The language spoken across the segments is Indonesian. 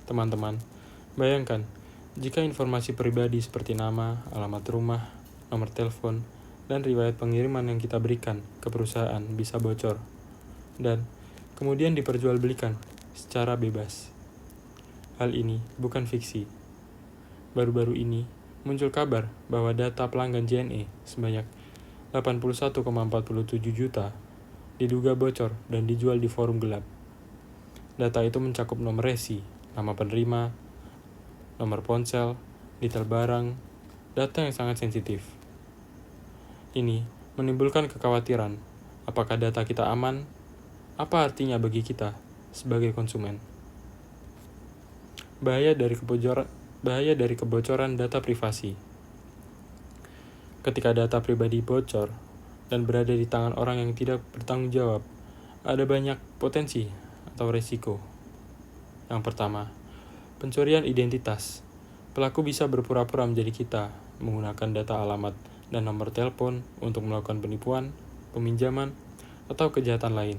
Teman-teman, bayangkan jika informasi pribadi seperti nama, alamat rumah, nomor telepon, dan riwayat pengiriman yang kita berikan ke perusahaan bisa bocor dan kemudian diperjualbelikan secara bebas. Hal ini bukan fiksi. Baru-baru ini muncul kabar bahwa data pelanggan JNE sebanyak 81,47 juta diduga bocor dan dijual di forum gelap. Data itu mencakup nomor resi, nama penerima, nomor ponsel, detail barang, data yang sangat sensitif. Ini menimbulkan kekhawatiran, apakah data kita aman? Apa artinya bagi kita sebagai konsumen? Bahaya dari kebocoran data privasi. Ketika data pribadi bocor dan berada di tangan orang yang tidak bertanggung jawab, ada banyak potensi atau resiko. Yang pertama, pencurian identitas. Pelaku bisa berpura-pura menjadi kita, menggunakan data alamat dan nomor telepon untuk melakukan penipuan, peminjaman, atau kejahatan lain.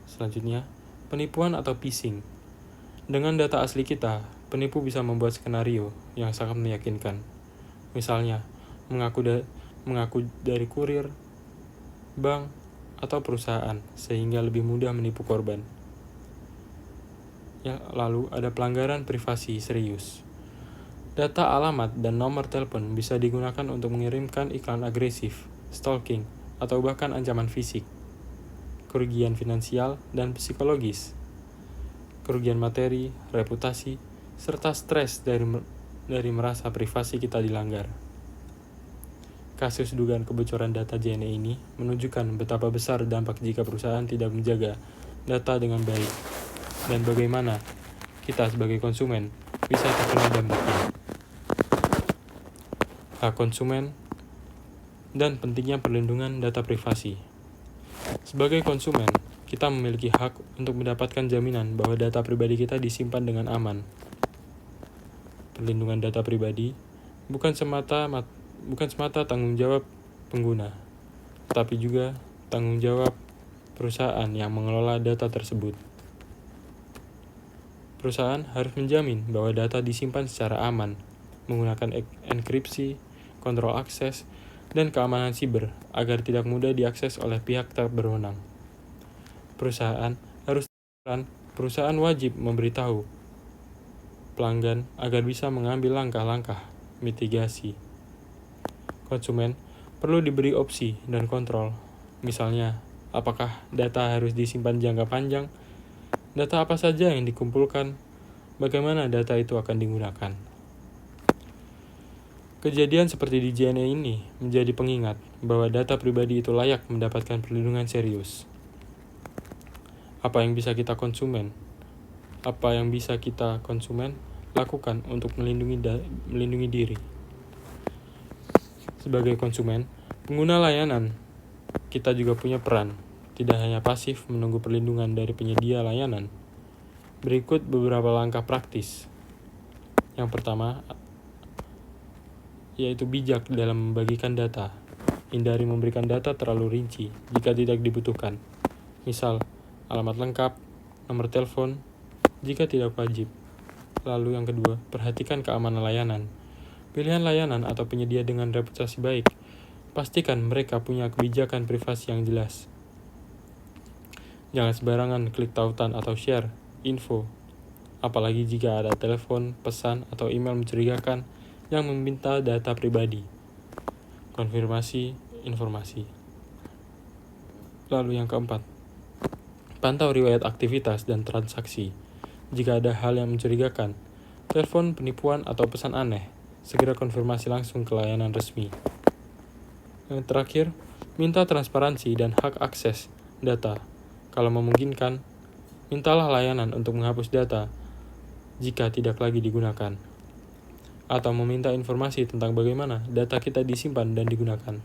Selanjutnya, penipuan atau phishing. Dengan data asli kita, penipu bisa membuat skenario yang sangat meyakinkan. Misalnya, mengaku dari kurir, bank, atau perusahaan sehingga lebih mudah menipu korban. Lalu ada pelanggaran privasi serius. Data alamat dan nomor telepon bisa digunakan untuk mengirimkan iklan agresif, stalking, atau bahkan ancaman fisik. Kerugian finansial dan psikologis. Kerugian materi, reputasi, serta stres dari merasa privasi kita dilanggar. Kasus dugaan kebocoran data JNE ini menunjukkan betapa besar dampak jika perusahaan tidak menjaga data dengan baik dan bagaimana kita sebagai konsumen bisa terkena dampaknya. Hak konsumen dan pentingnya perlindungan data privasi. Sebagai konsumen, kita memiliki hak untuk mendapatkan jaminan bahwa data pribadi kita disimpan dengan aman. Perlindungan data pribadi bukan semata tanggung jawab pengguna, tetapi juga tanggung jawab perusahaan yang mengelola data tersebut. Perusahaan harus menjamin bahwa data disimpan secara aman, menggunakan enkripsi, kontrol akses, dan keamanan siber agar tidak mudah diakses oleh pihak tak berwenang. Perusahaan wajib memberitahu pelanggan agar bisa mengambil langkah-langkah mitigasi. Konsumen perlu diberi opsi dan kontrol. Misalnya, apakah data harus disimpan jangka panjang? Data apa saja yang dikumpulkan? Bagaimana data itu akan digunakan? Kejadian seperti di JNE ini menjadi pengingat bahwa data pribadi itu layak mendapatkan perlindungan serius. Apa yang bisa kita konsumen lakukan untuk melindungi diri? Sebagai konsumen, pengguna layanan, kita juga punya peran. Tidak hanya pasif menunggu perlindungan dari penyedia layanan. Berikut beberapa langkah praktis. Yang pertama, yaitu bijak dalam membagikan data. Hindari memberikan data terlalu rinci jika tidak dibutuhkan. Misal, alamat lengkap, nomor telepon, jika tidak wajib. Lalu yang kedua, perhatikan keamanan layanan. Pilihan layanan atau penyedia dengan reputasi baik. Pastikan mereka punya kebijakan privasi yang jelas. Jangan sembarangan klik tautan atau share info, apalagi jika ada telepon, pesan, atau email mencurigakan yang meminta data pribadi. Konfirmasi informasi. Lalu yang keempat, pantau riwayat aktivitas dan transaksi. Jika ada hal yang mencurigakan, telepon penipuan atau pesan aneh, segera konfirmasi langsung ke layanan resmi. Yang terakhir, minta transparansi dan hak akses data. Kalau memungkinkan, mintalah layanan untuk menghapus data jika tidak lagi digunakan, atau meminta informasi tentang bagaimana data kita disimpan dan digunakan.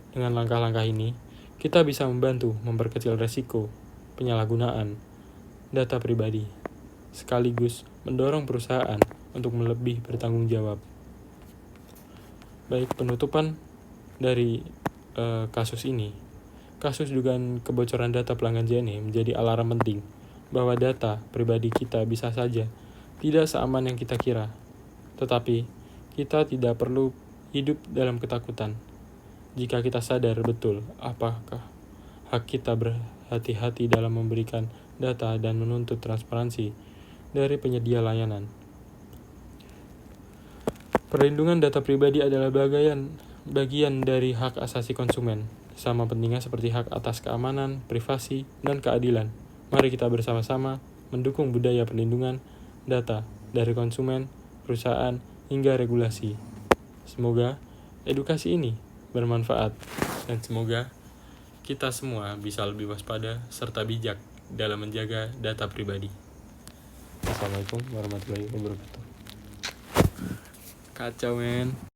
Dengan langkah-langkah ini, kita bisa membantu memperkecil resiko penyalahgunaan data pribadi, sekaligus mendorong perusahaan untuk lebih bertanggung jawab. Baik, penutupan dari kasus ini. Kasus dugaan kebocoran data pelanggan JNE menjadi alarm penting bahwa data pribadi kita bisa saja tidak seaman yang kita kira. Tetapi, kita tidak perlu hidup dalam ketakutan. Jika kita sadar betul apakah hak kita berhati-hati dalam memberikan data dan menuntut transparansi dari penyedia layanan. Perlindungan data pribadi adalah bagian dari hak asasi konsumen, sama pentingnya seperti hak atas keamanan, privasi, dan keadilan. Mari kita bersama-sama mendukung budaya perlindungan data dari konsumen, perusahaan, hingga regulasi. Semoga edukasi ini bermanfaat, dan semoga kita semua bisa lebih waspada serta bijak dalam menjaga data pribadi. Assalamualaikum warahmatullahi wabarakatuh. Kacau, men.